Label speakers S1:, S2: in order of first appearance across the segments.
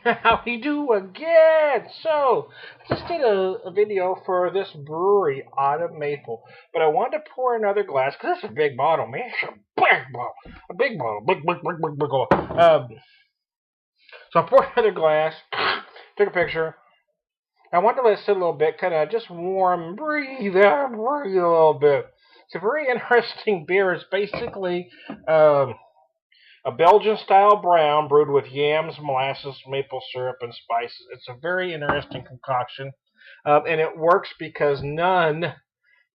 S1: How we do again? So, I just did a video for this brewery, Autumn Maple, but I wanted to pour another glass because it's a big bottle, man. It's a big bottle, big bottle. So I poured another glass, took a picture. I wanted to let it sit a little bit, kind of just warm, breathe out, breathe a little bit. It's a very interesting beer. It's basically a Belgian-style brown brewed with yams, molasses, maple syrup, and spices. It's a very interesting concoction, and it works because none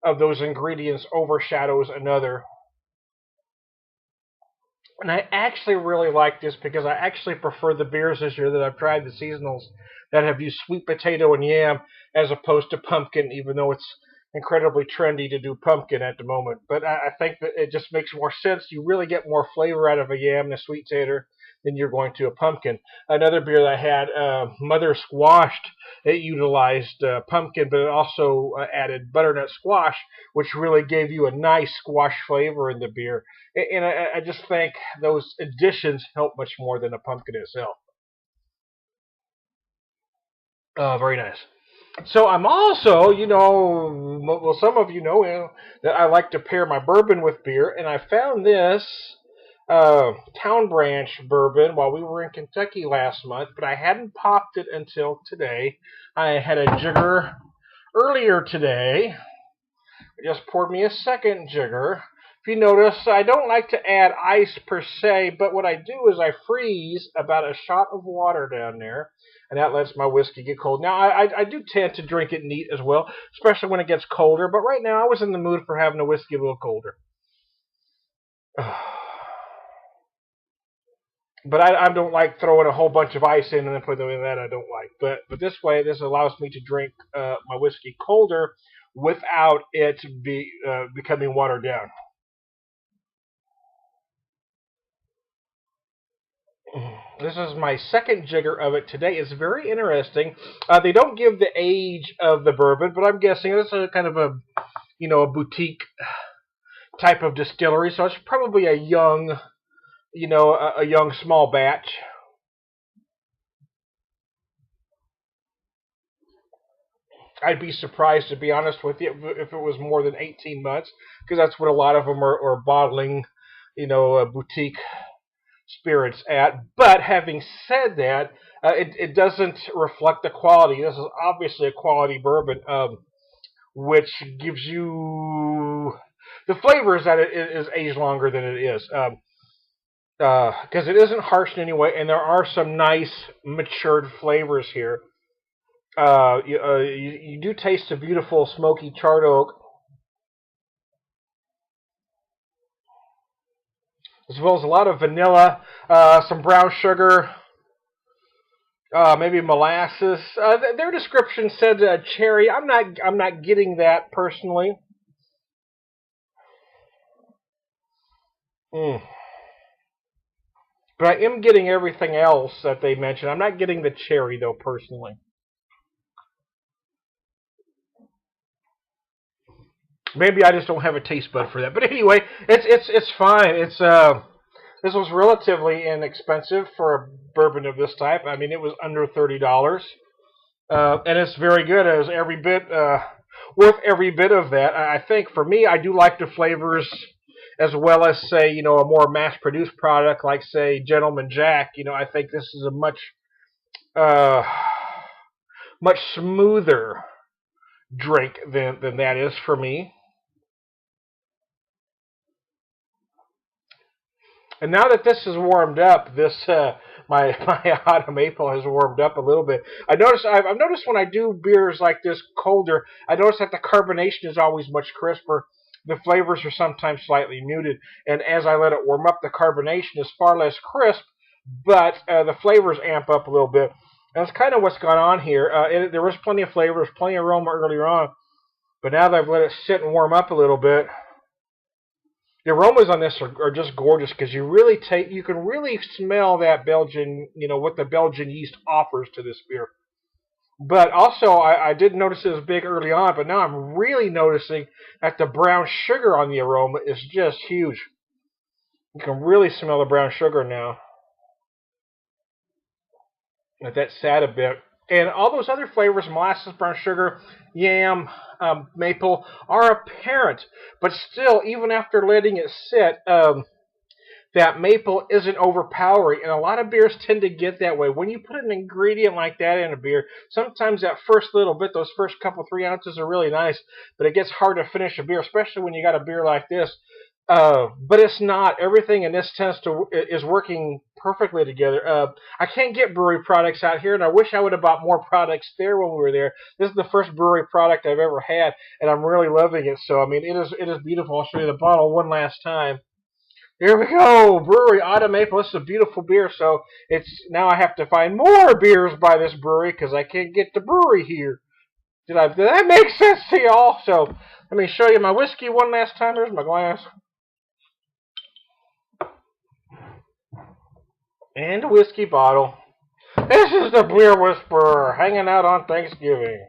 S1: of those ingredients overshadows another. And I actually really like this because I actually prefer the beers this year that I've tried, the seasonals, that have used sweet potato and yam as opposed to pumpkin, even though it's incredibly trendy to do pumpkin at the moment. But I think that it just makes more sense. You really get more flavor out of a yam and a sweet potato than you're going to a pumpkin. Another beer that I had, Mother Squashed, it utilized pumpkin, but it also added butternut squash, which really gave you a nice squash flavor in the beer. And I just think those additions help much more than a pumpkin itself. Very nice. So I'm also, well, some of you know that I like to pair my bourbon with beer, and I found this Town Branch bourbon while we were in Kentucky last month, but I hadn't popped it until today. I had a jigger earlier today. I just poured me a second jigger. If you notice, I don't like to add ice per se, but what I do is I freeze about a shot of water down there, and that lets my whiskey get cold. Now, I do tend to drink it neat as well, especially when it gets colder, but right now I was in the mood for having a whiskey a little colder. But I don't like throwing a whole bunch of ice in and then putting them in that I don't like. But this way, this allows me to drink my whiskey colder without it becoming watered down. This is my second jigger of it today. It's very interesting. They don't give the age of the bourbon, but I'm guessing this is a kind of a boutique type of distillery, so it's probably a young, a young small batch. I'd be surprised, to be honest with you, if it was more than 18 months, because that's what a lot of them are bottling, boutique spirits at. But having said that, it doesn't reflect the quality. This is obviously a quality bourbon, which gives you the flavors that it is aged longer than it is. Because it isn't harsh in any way, and there are some nice matured flavors here. You do taste a beautiful smoky charred oak, as well as a lot of vanilla, some brown sugar, maybe molasses. Their description said cherry. I'm not getting that personally. Mm. But I am getting everything else that they mentioned. I'm not getting the cherry though personally. Maybe I just don't have a taste bud for that. But anyway, it's fine. This was relatively inexpensive for a bourbon of this type. I mean, it was under $30, and it's very good. It was every bit worth every bit of that. I think for me, I do like the flavors as well as say a more mass-produced product like say Gentleman Jack. I think this is a uh, much smoother drink than that is for me. And now that this is warmed up, this my my autumn maple has warmed up a little bit. I've noticed when I do beers like this colder, I notice that the carbonation is always much crisper. The flavors are sometimes slightly muted, and as I let it warm up, the carbonation is far less crisp, but the flavors amp up a little bit. And that's kind of what's gone on here. There was plenty of flavors, plenty of aroma earlier on, but now that I've let it sit and warm up a little bit, the aromas on this are just gorgeous because you can really smell that Belgian, what the Belgian yeast offers to this beer. But also, I did notice it was big early on, but now I'm really noticing that the brown sugar on the aroma is just huge. You can really smell the brown sugar now. Let that sat a bit. And all those other flavors, molasses, brown sugar, yam, maple, are apparent. But still, even after letting it sit, that maple isn't overpowering. And a lot of beers tend to get that way. When you put an ingredient like that in a beer, sometimes that first little bit, those first couple, 3 ounces are really nice. But it gets hard to finish a beer, especially when you got a beer like this. But it's not. Everything in this is working perfectly together. I can't get Bruery products out here, and I wish I would have bought more products there when we were there. This is the first Bruery product I've ever had, and I'm really loving it. So I mean, it is beautiful. I'll show you the bottle one last time. Here we go, Bruery Autumn Maple. This is a beautiful beer. So it's now I have to find more beers by this brewery because I can't get the Bruery here. Did that make sense to y'all? So let me show you my whiskey one last time. There's my glass. And a whiskey bottle. This is the Beer Whisperer hanging out on Thanksgiving.